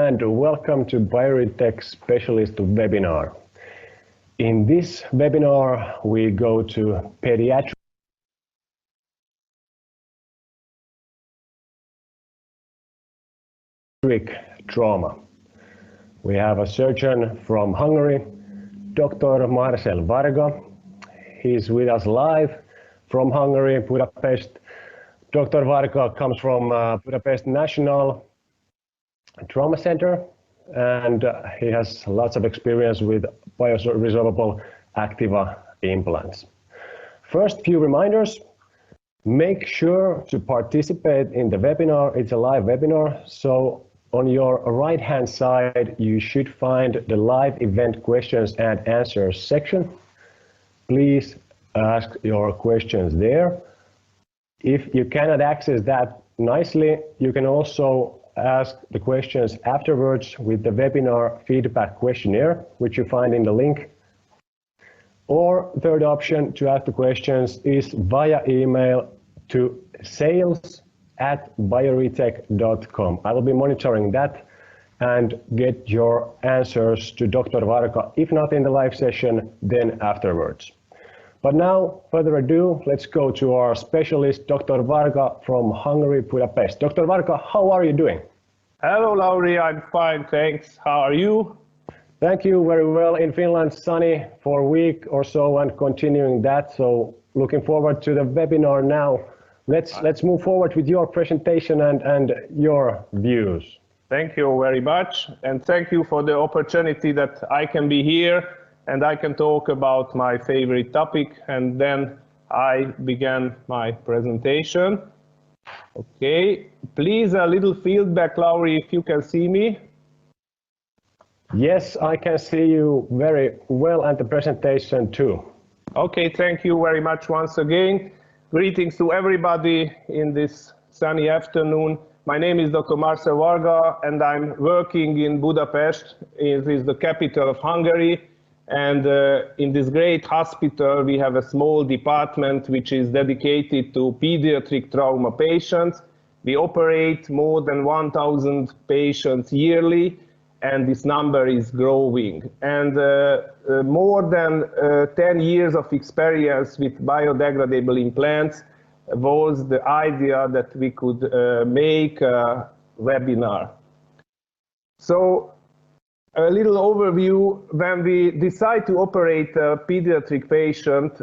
and welcome to Bioretec Specialist Webinar. In this webinar, we go to Pediatric Trauma. We have a surgeon from Hungary, Dr. Marcell Varga. He's with us live from Hungary, Budapest. Dr. Varga comes from Budapest National Trauma Center, and he has lots of experience with bioresorbable Activa implants. First, few reminders. Make sure to participate in the webinar. It's a live webinar, so on your right-hand side, you should find the live event questions and answers section. Please ask your questions there. If you cannot access that nicely, you can also ask the questions afterwards with the webinar feedback questionnaire, which you find in the link. Or third option to ask the questions is via email to sales@bioretec.com. I will be monitoring that and get your answers to Dr. Varga, if not in the live session, then afterwards. But now, further ado, let's go to our specialist, Dr. Varga from Hungary, Budapest. Dr. Varga, how are you doing? Hello, Lauri. I'm fine, thanks. How are you? Thank you, very well. In Finland, sunny for a week or so and continuing that. So looking forward to the webinar now. Let's move forward with your presentation and your views. Thank you very much. And thank you for the opportunity that I can be here and I can talk about my favorite topic, and then I began my presentation. Okay, please a little feedback, Lauri, if you can see me. Yes, I can see you very well and the presentation too. Okay, thank you very much once again. Greetings to everybody in this sunny afternoon. My name is Dr. Marcell Varga and I'm working in Budapest. It is the capital of Hungary. And in this great hospital, we have a small department which is dedicated to pediatric trauma patients. We operate more than 1,000 patients yearly, and this number is growing. And more than 10 years of experience with biodegradable implants was the idea that we could make a webinar. So, a little overview. When we decide to operate a pediatric patient,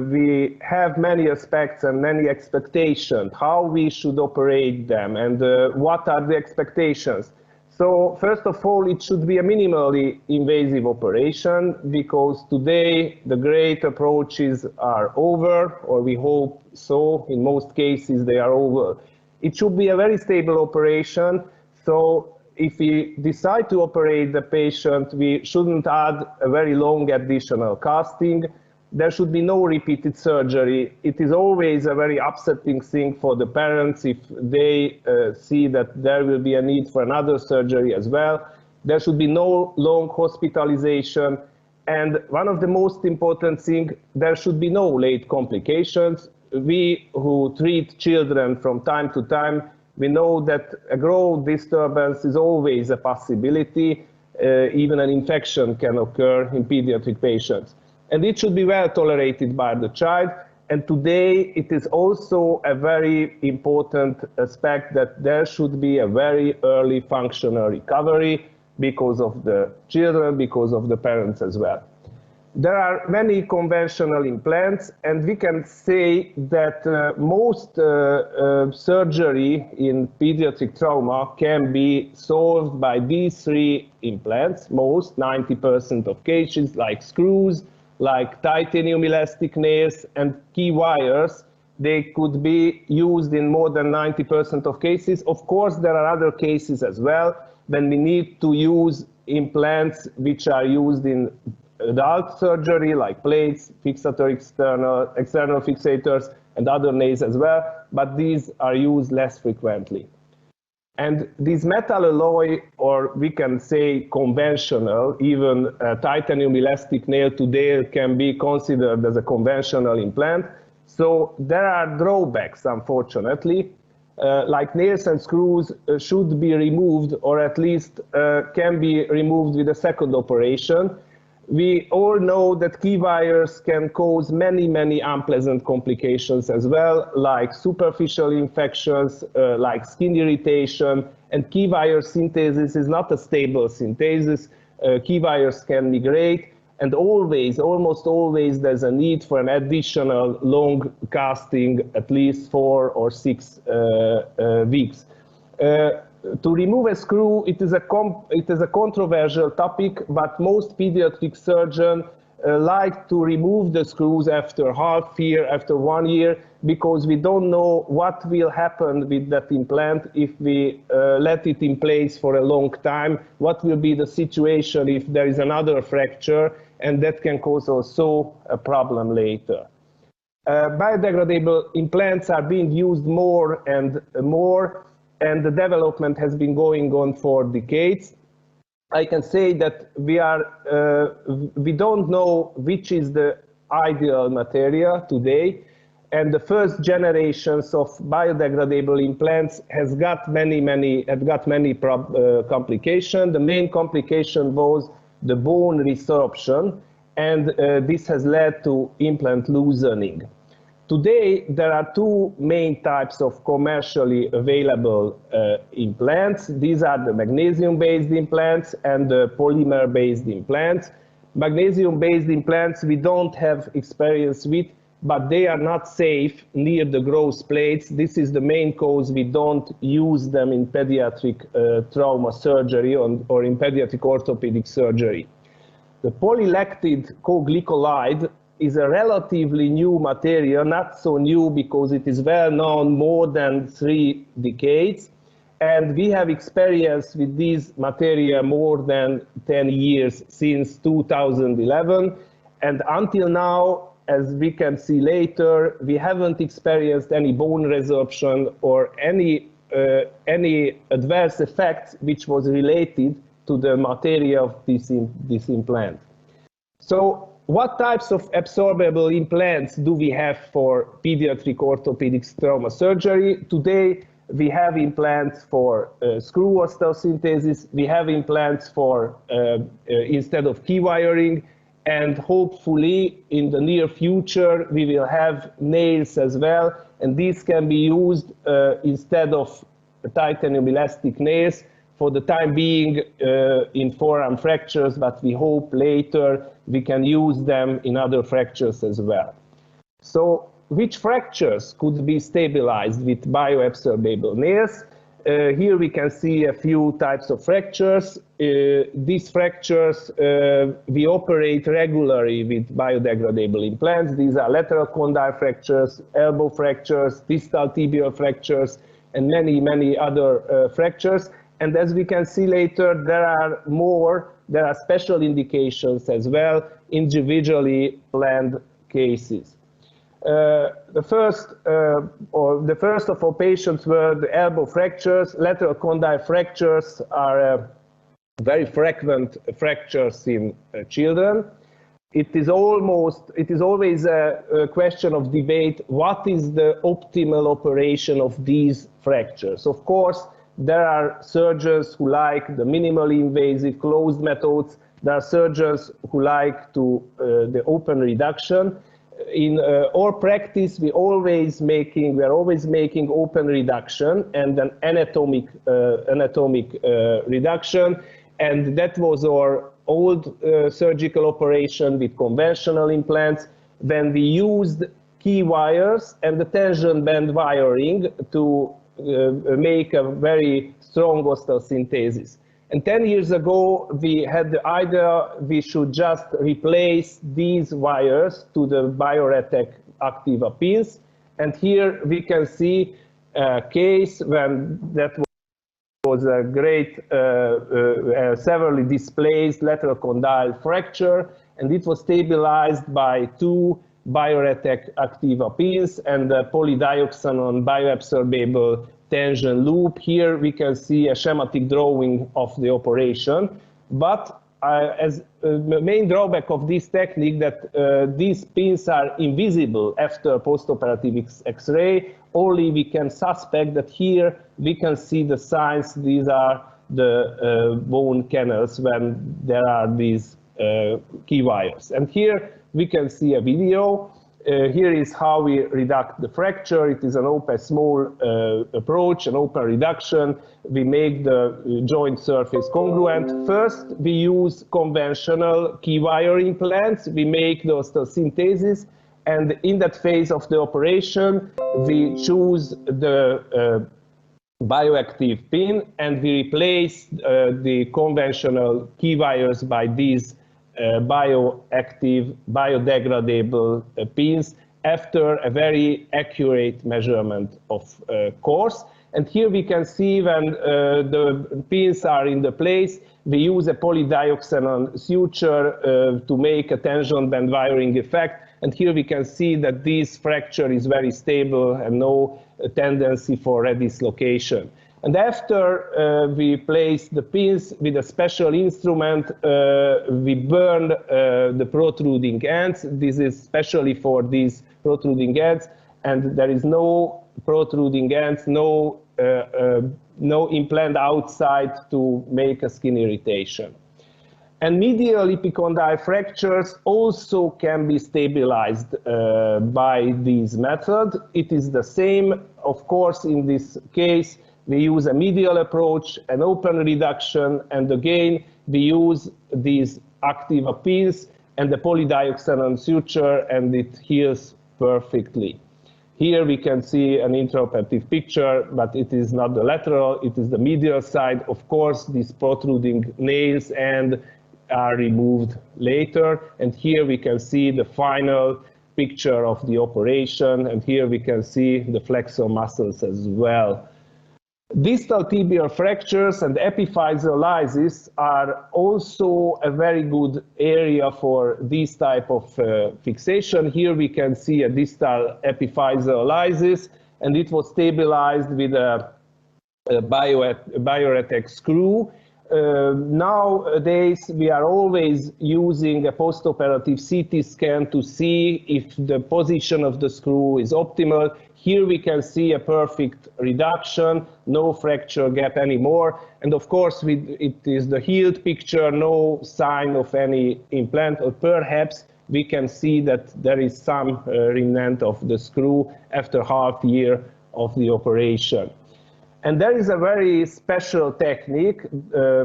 we have many aspects and many expectations, how we should operate them and what are the expectations. So first of all, it should be a minimally invasive operation because today the great approaches are over, or we hope so. In most cases, they are over. It should be a very stable operation. So if we decide to operate the patient, we shouldn't add a very long additional casting. There should be no repeated surgery. It is always a very upsetting thing for the parents if they see that there will be a need for another surgery as well. There should be no long hospitalization. And one of the most important things, there should be no late complications. We who treat children from time to time, we know that a growth disturbance is always a possibility. Even an infection can occur in pediatric patients. And it should be well tolerated by the child. And today it is also a very important aspect that there should be a very early functional recovery because of the children, because of the parents as well. There are many conventional implants, and we can say that most surgery in pediatric trauma can be solved by these three implants. Most, 90% of cases, like screws, like titanium elastic nails and key wires, they could be used in more than 90% of cases. Of course, there are other cases as well when we need to use implants which are used in adult surgery, like plates, fixator external fixators, and other nails as well, but these are used less frequently. And this metal alloy, or we can say conventional, even a titanium elastic nail today can be considered as a conventional implant. So there are drawbacks, unfortunately. like nails and screws, should be removed, or at least can be removed with a second operation. We all know that key wires can cause many, many unpleasant complications as well, like superficial infections, like skin irritation, and key wire synthesis is not a stable synthesis. Key wires can migrate, and always, almost always, there's a need for an additional long casting, at least 4 or 6 weeks. To remove a screw, it is a controversial topic, but most pediatric surgeons like to remove the screws after half year, after 1 year, because we don't know what will happen with that implant if we let it in place for a long time. What will be the situation if there is another fracture, and that can cause also a problem later. Biodegradable implants are being used more and more, and the development has been going on for decades. I can say that we don't know which is the ideal material today, and the first generations of biodegradable implants has got many complications. The main complication was the bone resorption, and this has led to implant loosening. Today, there are 2 main types of commercially available implants. These are the magnesium-based implants and the polymer-based implants. Magnesium-based implants we don't have experience with, but they are not safe near the growth plates. This is the main cause we don't use them in pediatric trauma surgery or in pediatric orthopedic surgery. The polylactid co-glycolide is a relatively new material, not so new because it is well known more than 3 decades. And we have experience with this material more than 10 years, since 2011. And until now, as we can see later, we haven't experienced any bone resorption or any adverse effects which was related to the material of this implant. So what types of absorbable implants do we have for pediatric orthopedic trauma surgery? Today, we have implants for screw osteosynthesis. We have implants for instead of key wiring, and hopefully in the near future we will have nails as well, and these can be used instead of titanium elastic nails for the time being in forearm fractures, but we hope later we can use them in other fractures as well. So which fractures could be stabilized with bioabsorbable nails? Here we can see a few types of fractures. These fractures we operate regularly with biodegradable implants. These are lateral condyle fractures, elbow fractures, distal tibial fractures, and many other fractures. And as we can see later, there are special indications as well, individually planned cases. The first of our patients were the elbow fractures. Lateral condyle fractures are very frequent fractures in children. It is always a question of debate, what is the optimal operation of these fractures? Of course, there are surgeons who like the minimally invasive closed methods. There are surgeons who like the open reduction. In our practice, we are always making open reduction and an anatomic reduction, and that was our old surgical operation with conventional implants, when we used key wires and the tension band wiring to make a very strong osteosynthesis. And 10 years ago, we had the idea we should just replace these wires to the Bioretec Activa pins. And here we can see a case when that was a great, severely displaced lateral condyle fracture, and it was stabilized by 2 Bioretec Activa pins and a polydioxanone bioabsorbable tension loop. Here we can see a schematic drawing of the operation, but as the main drawback of this technique that these pins are invisible after postoperative X-ray, only we can suspect that here we can see the signs. These are the bone canals when there are these key wires. And here we can see a video. Here is how we reduct the fracture. It is an open small approach, an open reduction. We make the joint surface congruent. First, we use conventional key wire implants. We make the osteosynthesis. And in that phase of the operation, we choose the bioactive pin, and we replace the conventional key wires by these bioactive, biodegradable pins after a very accurate measurement of course. And here we can see when the pins are in the place, we use a polydioxanone suture to make a tension band wiring effect. And here we can see that this fracture is very stable and no tendency for redislocation. And after we place the pins with a special instrument, we burn the protruding ends. This is especially for these protruding ends, and there is no protruding ends, no implant outside to make a skin irritation. And medial epicondyle fractures also can be stabilized by this method. It is the same, of course, in this case. We use a medial approach, an open reduction, and again, we use these active pins and the polydioxanone suture, and it heals perfectly. Here we can see an intraoperative picture, but it is not the lateral, it is the medial side. Of course, these protruding nails and are removed later. And here we can see the final picture of the operation, and here we can see the flexor muscles as well. Distal tibial fractures and epiphyseal lysis are also a very good area for this type of fixation. Here we can see a distal epiphyseal lysis, and it was stabilized with a Bioretec screw. Nowadays, we are always using a postoperative CT scan to see if the position of the screw is optimal. Here we can see a perfect reduction, no fracture gap anymore. And of course, it is the healed picture, no sign of any implant, or perhaps we can see that there is some remnant of the screw after half year of the operation. And there is a very special technique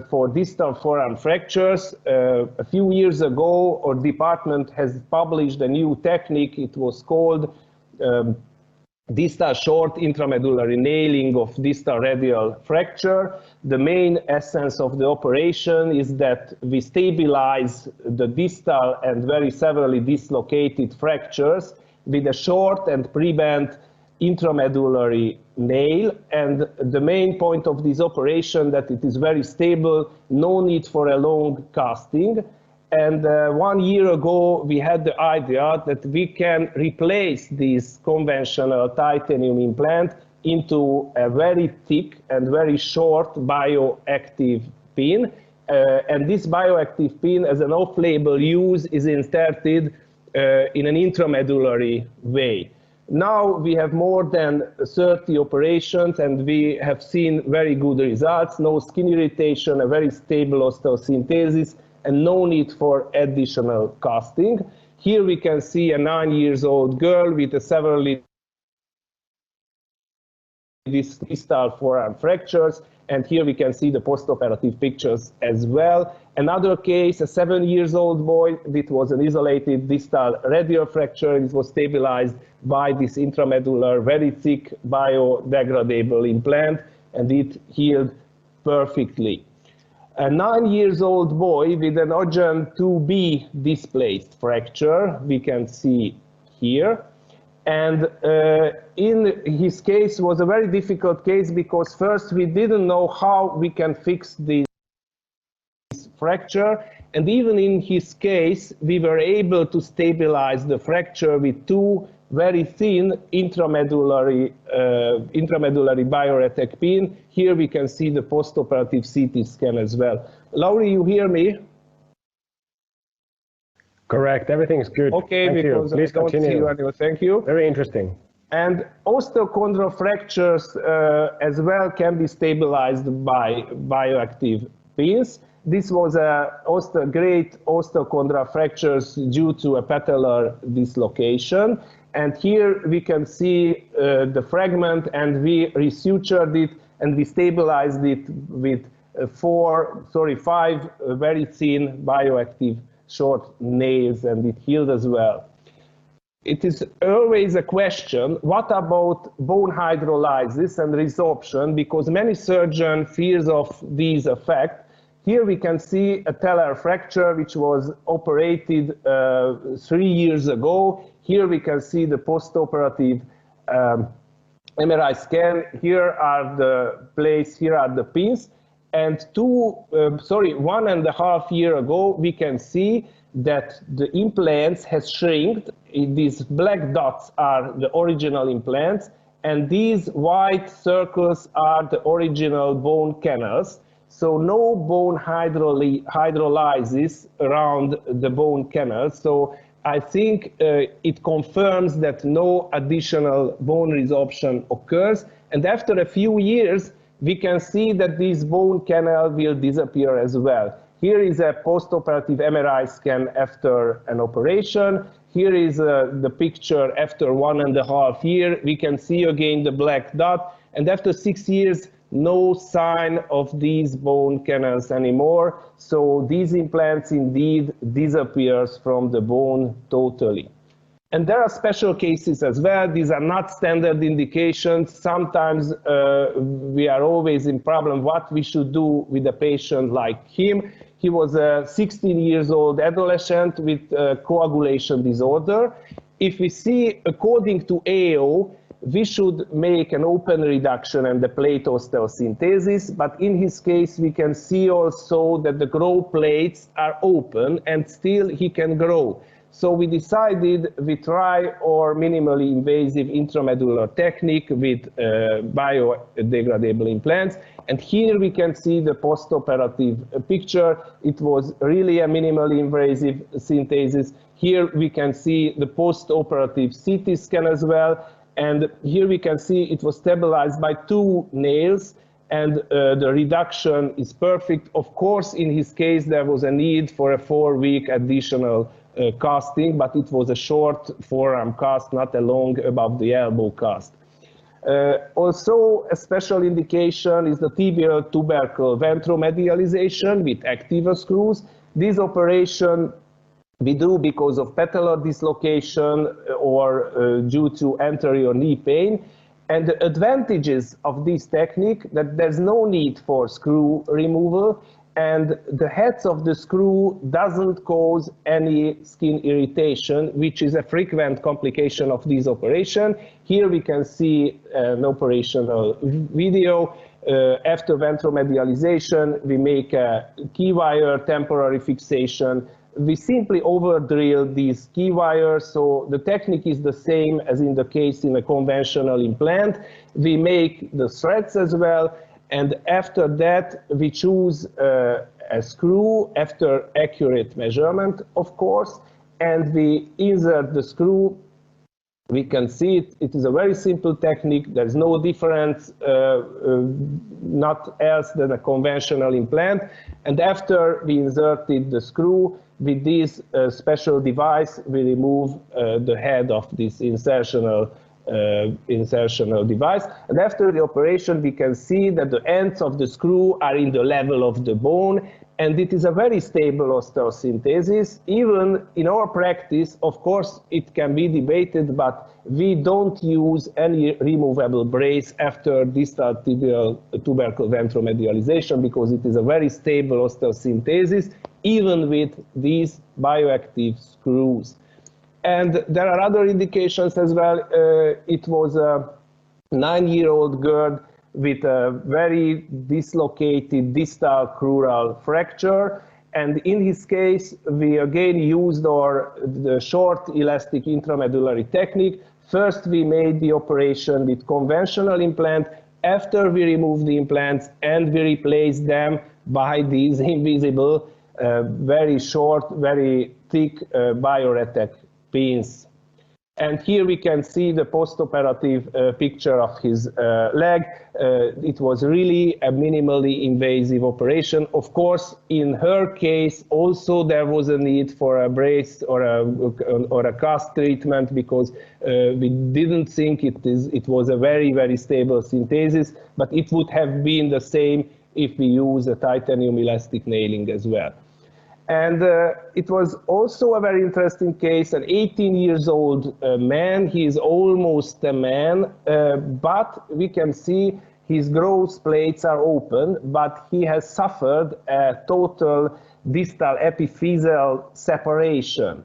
for distal forearm fractures. A few years ago, our department has published a new technique. It was called distal short intramedullary nailing of distal radial fracture. The main essence of the operation is that we stabilize the distal and very severely dislocated fractures with a short and pre-bent intramedullary nail. And the main point of this operation that it is very stable, no need for a long casting. And 1 year ago, we had the idea that we can replace this conventional titanium implant into a very thick and very short bioactive pin. And this bioactive pin, as an off-label use, is inserted in an intramedullary way. Now we have more than 30 operations, and we have seen very good results. No skin irritation, a very stable osteosynthesis, and no need for additional casting. Here we can see a 9-year-old girl with a severely distal forearm fractures, and here we can see the postoperative pictures as well. Another case, a 7-year-old boy, it was an isolated distal radial fracture. It was stabilized by this intramedular, very thick biodegradable implant, and it healed perfectly. A 9-year-old boy with an Ogen 2B displaced fracture, we can see here. And in his case was a very difficult case because first we didn't know how we can fix this fracture. And even in his case, we were able to stabilize the fracture with two very thin intramedullary Bioretec pin. Here we can see the postoperative CT scan as well. Lauri, you hear me? Correct, everything is good. Okay, Thank because you. Please I don't continue. see you anyway. Thank you. Very interesting. And osteochondral fractures as well can be stabilized by bioactive pins. This was a great osteochondral fractures due to a patellar dislocation. And here we can see the fragment, and we resutured it and we stabilized it with 5 very thin bioactive short nails, and it healed as well. It is always a question, what about bone hydrolysis and resorption, because many surgeons fears of these effects. Here we can see a talar fracture which was operated 3 years ago. Here we can see the postoperative MRI scan. Here are the plates, here are the pins. And 1.5 years ago, we can see that the implants has shrinked. These black dots are the original implants, and these white circles are the original bone canals. So no bone hydrolysis around the bone canals. So I think it confirms that no additional bone resorption occurs. And after a few years, we can see that this bone canal will disappear as well. Here is a postoperative MRI scan after an operation. Here is the picture after 1.5 years. We can see again the black dot. And after 6 years, no sign of these bone canals anymore. So these implants indeed disappears from the bone totally. And there are special cases as well. These are not standard indications. Sometimes we are always in problem what we should do with a patient like him. He was a 16 years old adolescent with coagulation disorder. If we see, according to AO, we should make an open reduction and the plate osteosynthesis, but in his case, we can see also that the grow plates are open and still he can grow. So we decided we try our minimally invasive intramedullary technique with biodegradable implants. And here we can see the postoperative picture. It was really a minimally invasive synthesis. Here we can see the postoperative CT scan as well. And here we can see it was stabilized by 2 nails, and the reduction is perfect. Of course, in his case, there was a need for a 4-week additional casting, but it was a short forearm cast, not a long above the elbow cast. Also, a special indication is the tibial tubercle ventromedialization with activa screws. This operation we do because of patellar dislocation or due to anterior knee pain. And the advantages of this technique that there's no need for screw removal, and the heads of the screw doesn't cause any skin irritation, which is a frequent complication of this operation. Here we can see an operational video. After ventromedialization, we make a key wire temporary fixation. We simply over-drill these key wires, so the technique is the same as in the case in a conventional implant. We make the threads as well, and after that we choose a screw after accurate measurement, of course, and we insert the screw. We can see it. It is a very simple technique. There's no difference, not else than a conventional implant. And after we inserted the screw, with this special device, we remove the head of this insertional device. And after the operation, we can see that the ends of the screw are in the level of the bone, and it is a very stable osteosynthesis. Even in our practice, of course, it can be debated, but we don't use any removable brace after distal tibial tubercle ventromedialization because it is a very stable osteosynthesis, even with these bioactive screws. And there are other indications as well. It was a 9-year-old girl with a very dislocated distal crural fracture. And in his case, we again used the short elastic intramedullary technique. First, we made the operation with conventional implant. After we removed the implants and we replaced them by these invisible, very short, very thick Bioretec pins. And here we can see the post-operative picture of his leg. It was really a minimally invasive operation. Of course, in her case, also there was a need for a brace or a cast treatment, because we didn't think it was a very, very stable synthesis, but it would have been the same if we use a titanium elastic nailing as well. And it was also a very interesting case, an 18-year-old man. He is almost a man, but we can see his growth plates are open, but he has suffered a total distal epiphyseal separation.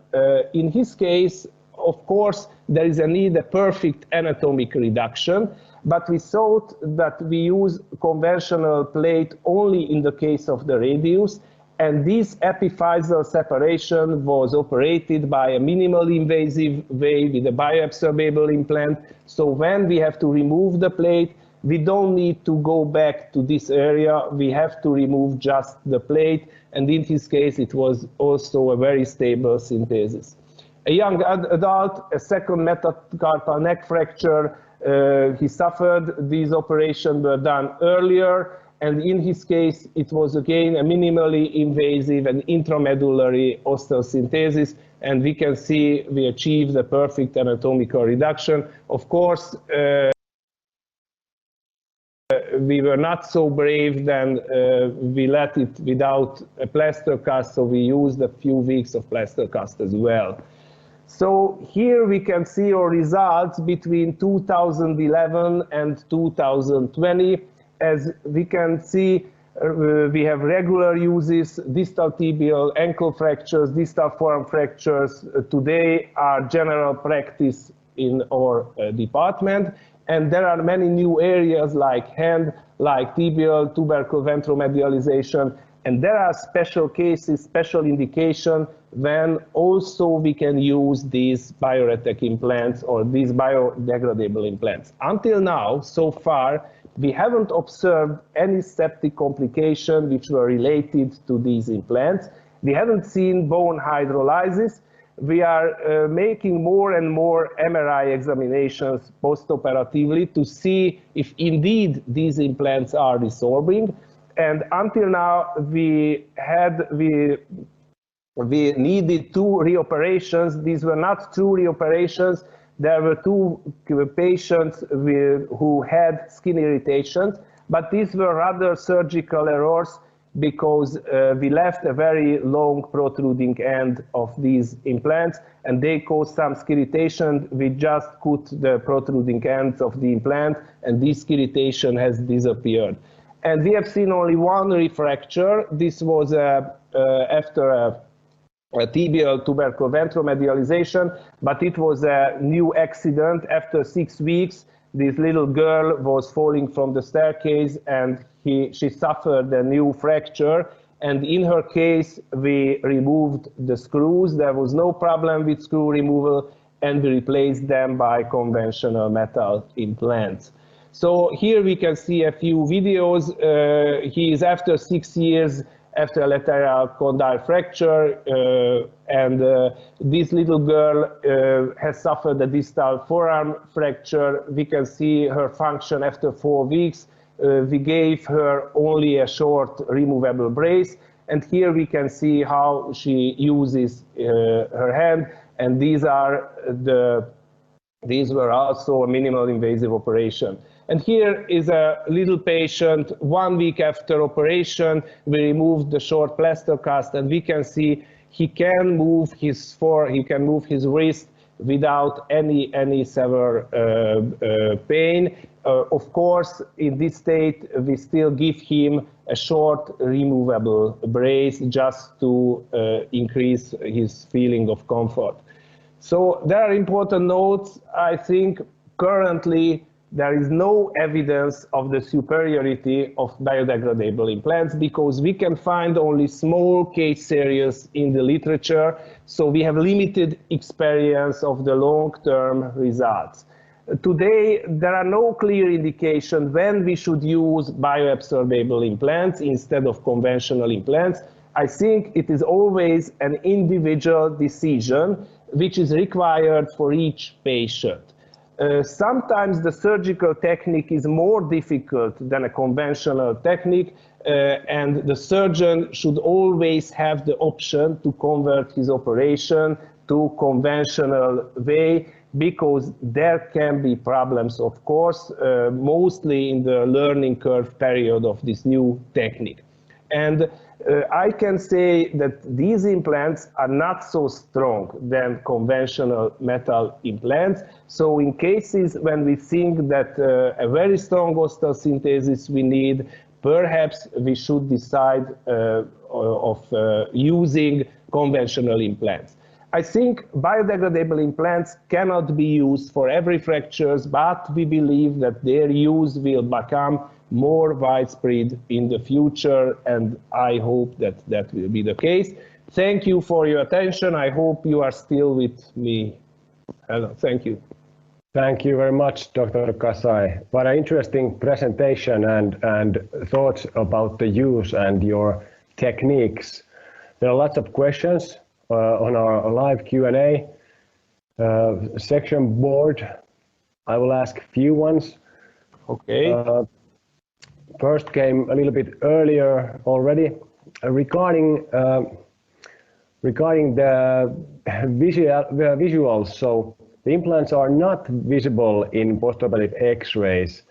In his case, of course, there is a perfect anatomic reduction, but we thought that we use conventional plate only in the case of the radius. And this epiphyseal separation was operated by a minimally invasive way with a bioabsorbable implant. So when we have to remove the plate, we don't need to go back to this area. We have to remove just the plate. And in his case, it was also a very stable synthesis. A young adult, a second metacarpal neck fracture, he suffered. These operations were done earlier. And in his case, it was again a minimally invasive and intramedullary osteosynthesis. And we can see we achieved a perfect anatomical reduction. Of course, we were not so brave then we let it without a plaster cast. So we used a few weeks of plaster cast as well. So here we can see our results between 2011 and 2020. As we can see, we have regular uses, distal tibial ankle fractures, distal forearm fractures today are general practice in our department. And there are many new areas like hand, like tibial, tubercle ventromedialization. And there are special cases, special indication when also we can use these Bioretec implants or these biodegradable implants. Until now, so far, we haven't observed any septic complication which were related to these implants. We haven't seen bone hydrolysis. We are making more and more MRI examinations post-operatively to see if indeed these implants are resorbing. And until now, we needed 2 reoperations. These were not true reoperations. There were 2 patients who had skin irritations, but these were rather surgical errors because we left a very long protruding end of these implants, and they caused some skin irritation. We just cut the protruding ends of the implant, and this skin irritation has disappeared. And we have seen only 1 refracture. This was after a tibial tubercle ventromedialization, but it was a new accident. After 6 weeks, this little girl was falling from the staircase and she suffered a new fracture. And in her case, we removed the screws. There was no problem with screw removal, and we replaced them by conventional metal implants. So here we can see a few videos. He is after 6 years after a lateral condyle fracture, and this little girl has suffered a distal forearm fracture. We can see her function after 4 weeks. We gave her only a short removable brace, and here we can see how she uses her hand, and these were also a minimal invasive operation. And here is a little patient 1 week after operation. We removed the short plaster cast, and we can see he can move his wrist without any severe pain. Of course, in this state, we still give him a short removable brace just to increase his feeling of comfort. So there are important notes. I think currently there is no evidence of the superiority of biodegradable implants because we can find only small case series in the literature. So we have limited experience of the long-term results. Today, there are no clear indications when we should use bioabsorbable implants instead of conventional implants. I think it is always an individual decision, which is required for each patient. Sometimes the surgical technique is more difficult than a conventional technique, and the surgeon should always have the option to convert his operation to conventional way, because there can be problems, of course, mostly in the learning curve period of this new technique. And I can say that these implants are not so strong than conventional metal implants. So in cases when we think that a very strong osteosynthesis we need, perhaps we should decide of using conventional implants. I think biodegradable implants cannot be used for every fractures, but we believe that their use will become more widespread in the future, and I hope that that will be the case. Thank you for your attention. I hope you are still with me. Hello, thank you. Thank you very much, Dr. Kasai. What an interesting presentation and thoughts about the use and your techniques. There are lots of questions on our live Q&A section board. I will ask a few ones. Okay. First came a little bit earlier already regarding the visuals. So the implants are not visible in postoperative X-rays.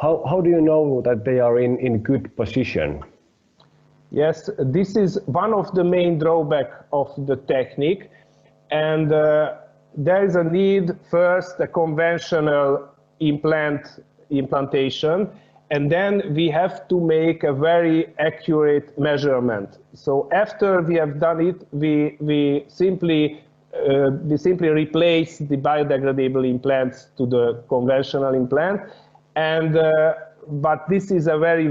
How do you know that they are in good position? Yes, this is one of the main drawbacks of the technique, and there is a need first a conventional implantation, and then we have to make a very accurate measurement. So after we have done it, we simply replace the biodegradable implants to the conventional implant, and but this is a very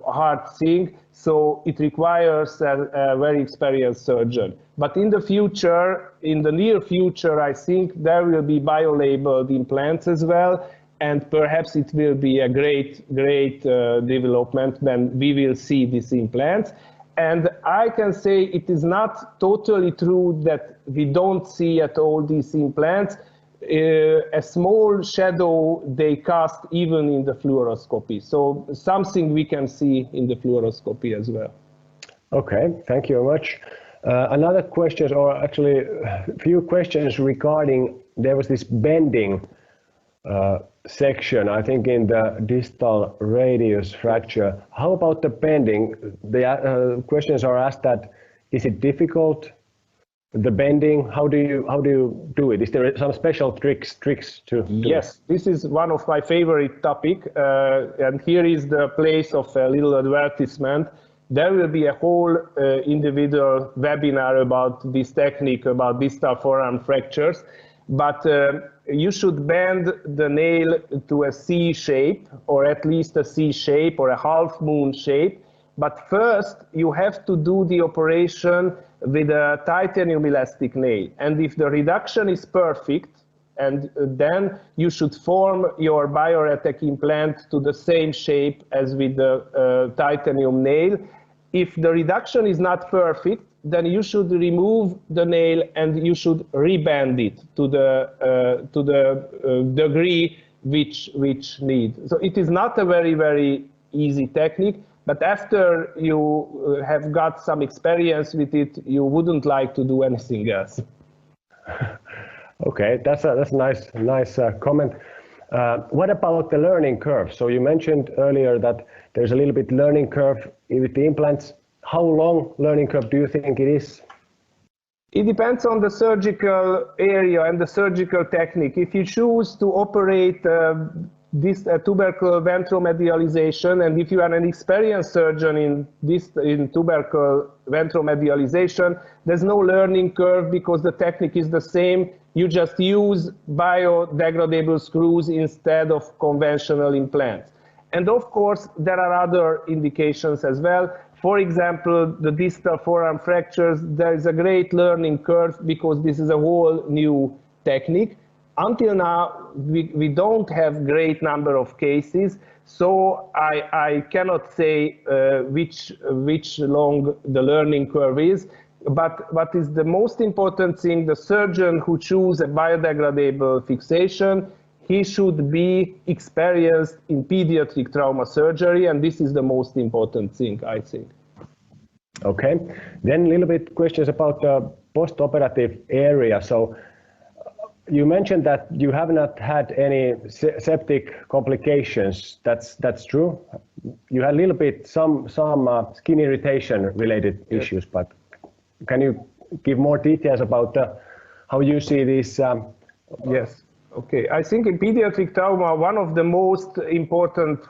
hard thing. So it requires a very experienced surgeon. But in the future, in the near future, I think there will be bio-labeled implants as well, and perhaps it will be a great development when we will see these implants. And I can say it is not totally true that we don't see at all these implants. A small shadow they cast even in the fluoroscopy. So something we can see in the fluoroscopy as well. Okay, thank you very much. Another question, or actually a few questions regarding, there was this bending section, I think in the distal radius fracture. How about the bending? The questions are asked that, is it difficult? The bending, how do you do it? Is there some special tricks to? Yes, this is one of my favorite topic, and here is the place of a little advertisement. There will be a whole individual webinar about this technique, about distal forearm fractures, but you should bend the nail to a C shape, or at least a C shape or a half moon shape. But first, you have to do the operation with a titanium elastic nail. And if the reduction is perfect, and then you should form your Bioretec implant to the same shape as with the titanium nail. If the reduction is not perfect, then you should remove the nail and you should rebend it to the degree which need. So it is not a very easy technique. But after you have got some experience with it, you wouldn't like to do anything else. Okay, that's a nice comment. What about the learning curve? So you mentioned earlier that there's a little bit learning curve with the implants. How long learning curve do you think it is? It depends on the surgical area and the surgical technique. If you choose to operate this tubercle ventromedialization, and if you are an experienced surgeon in tubercle ventromedialization, there's no learning curve because the technique is the same. You just use biodegradable screws instead of conventional implants. And of course, there are other indications as well. For example, the distal forearm fractures, there is a great learning curve because this is a whole new technique. Until now, we don't have great number of cases, so I cannot say which long the learning curve is. but what is the most important thing, the surgeon who chooses a biodegradable fixation, he should be experienced in pediatric trauma surgery, and this is the most important thing, I think. Okay, then a little bit questions about the post-operative area. So you mentioned that you have not had any septic complications. That's true. You had a little bit some skin irritation related issues, but can you give more details about how you see this? Yes. Okay, I think in pediatric trauma, one of the most important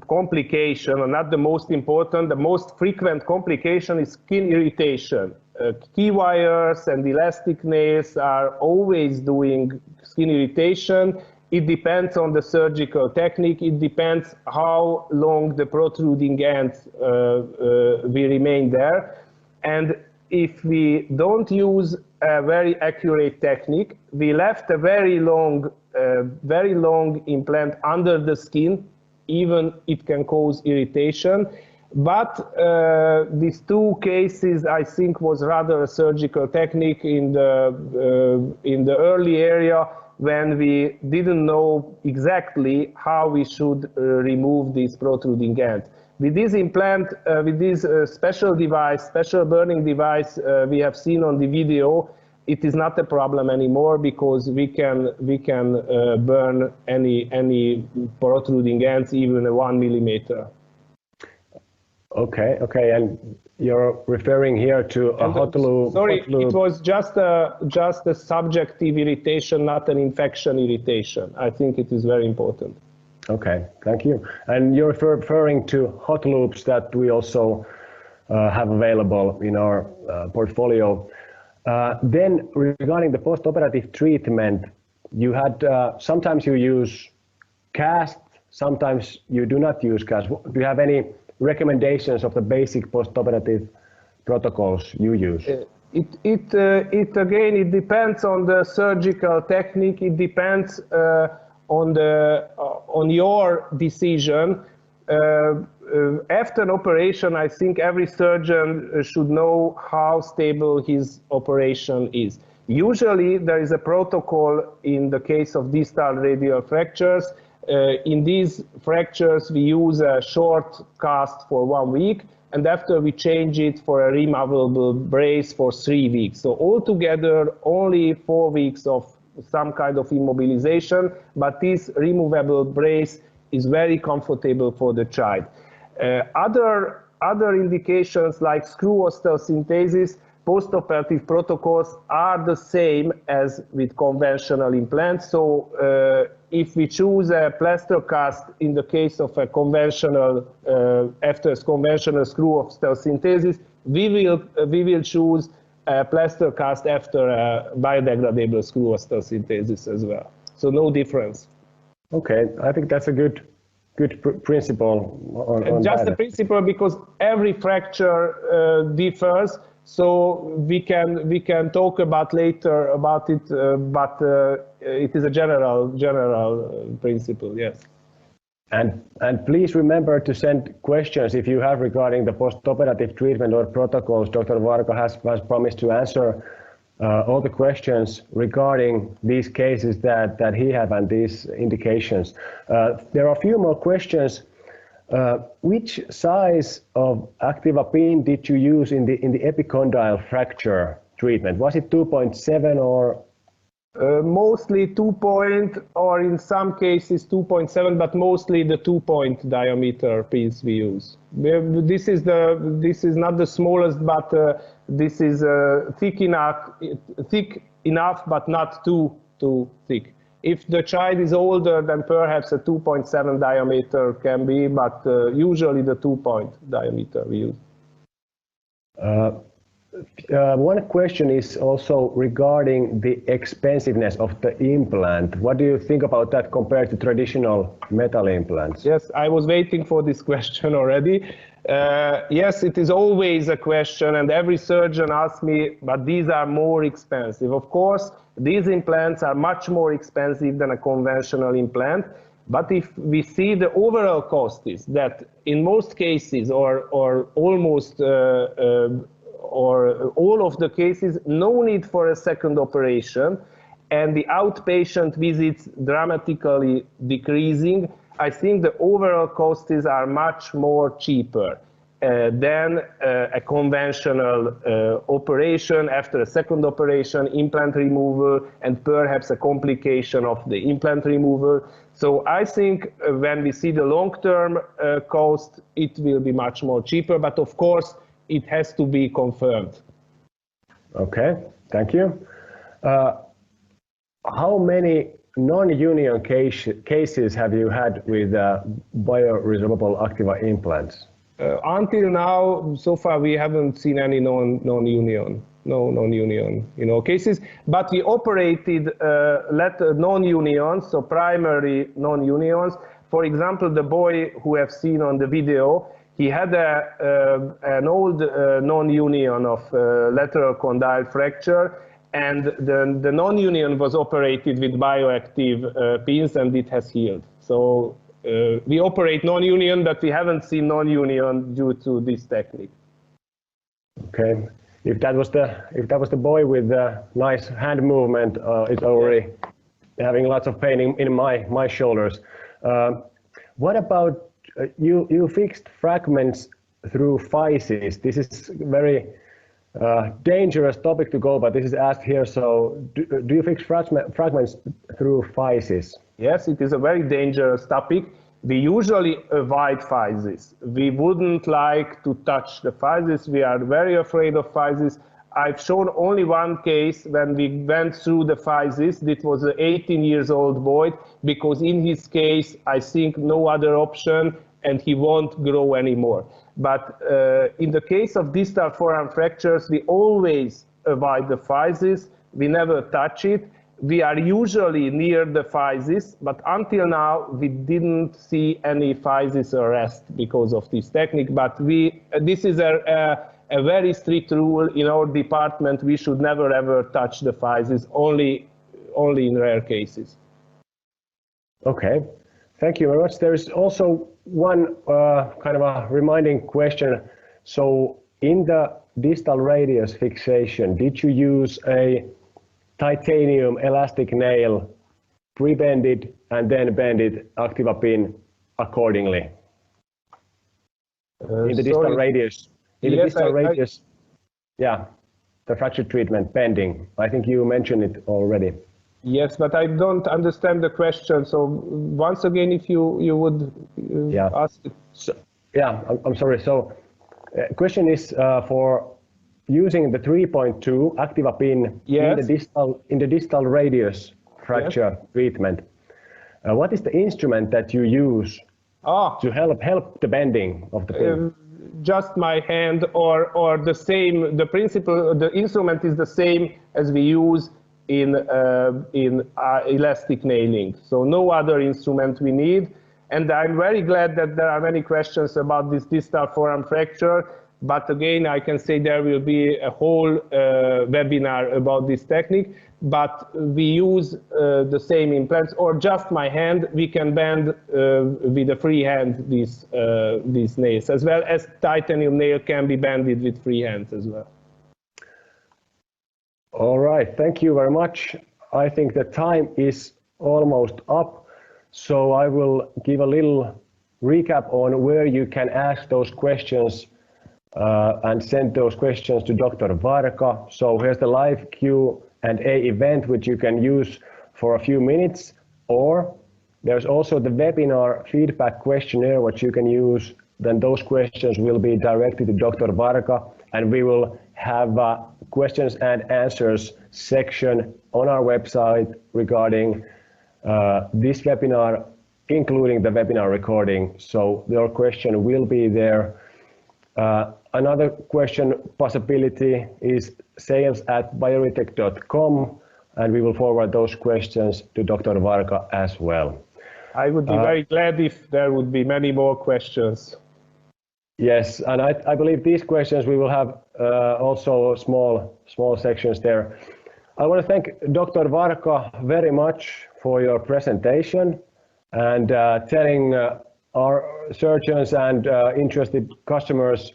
complication, or not the most important, the most frequent complication is skin irritation. Key wires and elastic nails are always doing skin irritation. It depends on the surgical technique. It depends how long the protruding ends will remain there. And if we don't use a very accurate technique, we left a very long implant under the skin, even it can cause irritation. But these two cases, I think, was rather a surgical technique in the early area when we didn't know exactly how we should remove this protruding end. With this implant, with this special device, special burning device we have seen on the video, it is not a problem anymore because we can burn any protruding ends, even 1 millimeter. Okay, and you're referring here to a hot loop. Sorry, it was just a subjective irritation, not an infection irritation. I think it is very important. Okay, thank you. And you're referring to hot loops that we also have available in our portfolio. Then regarding the post-operative treatment, you had sometimes you use cast, sometimes you do not use cast. Do you have any recommendations of the basic post-operative protocols you use? It depends on the surgical technique. It depends on your decision. After an operation, I think every surgeon should know how stable his operation is. Usually, there is a protocol in the case of distal radial fractures. In these fractures, we use a short cast for 1 week, and after we change it for a removable brace for 3 weeks. So altogether, only 4 weeks of some kind of immobilization, but this removable brace is very comfortable for the child. Other indications like screw osteosynthesis, post-operative protocols are the same as with conventional implants. So if we choose a plaster cast in the case of a conventional, after conventional screw osteosynthesis, we will choose a plaster cast after a biodegradable screw osteosynthesis as well. So no difference. Okay, I think that's a good principle on just that. the principle, because every fracture differs. So we can talk about later about it, but it is a general principle. Yes. And please remember to send questions if you have regarding the post-operative treatment or protocols. Dr. Varga has promised to answer all the questions regarding these cases that he have and these indications. There are a few more questions. Which size of activa beam did you use in the epicondyle fracture treatment? Was it 2.7 or? Mostly 2 point, or in some cases 2.7, but mostly the 2 point diameter piece we use. This is not the smallest, but this is thick enough, but not too thick. If the child is older, then perhaps a 2.7 diameter can be, but usually the 2 point diameter we use. One question is also regarding the expensiveness of the implant. What do you think about that compared to traditional metal implants? Yes, I was waiting for this question already. Yes, it is always a question, and every surgeon asks me, but these are more expensive. Of course, these implants are much more expensive than a conventional implant. But if we see the overall cost is that in most cases, or almost or all of the cases, no need for a second operation, and the outpatient visits dramatically decreasing, I think the overall costs are much more cheaper than a conventional operation after a second operation, implant removal, and perhaps a complication of the implant removal. So I think when we see the long-term cost, it will be much more cheaper, but of course, it has to be confirmed. Okay, thank you. How many non-union cases have you had with bioresorbable Activa implants? Until now, so far, we haven't seen any non-union cases, but we operated non-unions, so primary non-unions. For example, the boy who have seen on the video, he had an old non-union of lateral condyle fracture, and the non-union was operated with bioactive pins, and it has healed. So we operate non-union, but we haven't seen non-union due to this technique. Okay, if that was the boy with the nice hand movement, it's already having lots of pain in my shoulders. What about you fixed fragments through physis? This is very dangerous topic to go, but this is asked here. So do you fix fragments through physis? Yes, it is a very dangerous topic. We usually avoid physis. We wouldn't like to touch the physis. We are very afraid of physis. I've shown only one case when we went through the physis. It was an 18-year-old boy, because in his case, I think no other option, and he won't grow anymore. But in the case of distal forearm fractures, we always avoid the physis. We never touch it. We are usually near the physis, but until now, we didn't see any physis arrest because of this technique. But this is a very strict rule in our department. We should never ever touch the physis, only in rare cases. Okay, thank you very much. There is also one kind of a reminding question. So in the distal radius fixation, did you use a titanium elastic nail, pre-bended and then bended Activa pin accordingly? In the distal radius. In the distal radius, yeah, the fracture treatment bending. I think you mentioned it already. Yes, but I don't understand the question. So once again, if you would ask it. So, yeah, I'm sorry. So question is for using the 3.2 Activa pin in the distal radius fracture treatment. What is the instrument that you use to help the bending of the pin? Just my hand, or the same. The principle, the instrument is the same as we use in elastic nailing. So no other instrument we need. And I'm very glad that there are many questions about this distal forearm fracture. But again, I can say there will be a whole webinar about this technique. But we use the same implants, or just my hand. We can bend with a free hand these nails, as well as titanium nail can be bended with free hands as well. All right, thank you very much. I think the time is almost up, so I will give a little recap on where you can ask those questions and send those questions to Dr. Varga. So here's the live Q&A event, which you can use for a few minutes, or there's also the webinar feedback questionnaire, which you can use. Then those questions will be directed to Dr. Varga, and we will have a questions and answers section on our website regarding this webinar, including the webinar recording. So your question will be there. Another question possibility is sales@bioretec.com, and we will forward those questions to Dr. Varga as well. I would be very glad if there would be many more questions. Yes, and I believe these questions we will have also small sections there. I want to thank Dr. Varga very much for your presentation and telling our surgeons and interested customers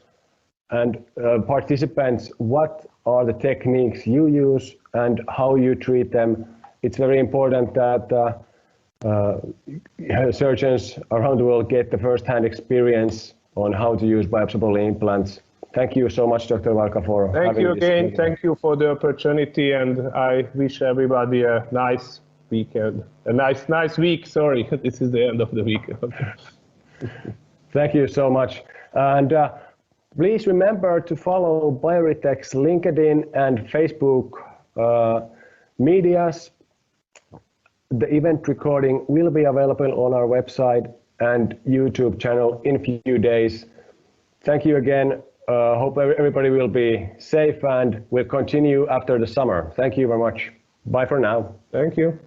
and participants what are the techniques you use and how you treat them. It's very important that surgeons around the world get the first-hand experience on how to use bioabsorbable implants. Thank you so much, Dr. Varga, for having this. Thank you again. Thank you for the opportunity, and I wish everybody a nice weekend. A nice week. Sorry, this is the end of the week. Thank you so much. And please remember to follow Bioretec's LinkedIn and Facebook medias. The event recording will be available on our website and YouTube channel in a few days. Thank you again. Hope everybody will be safe and will continue after the summer. Thank you very much. Bye for now. Thank you.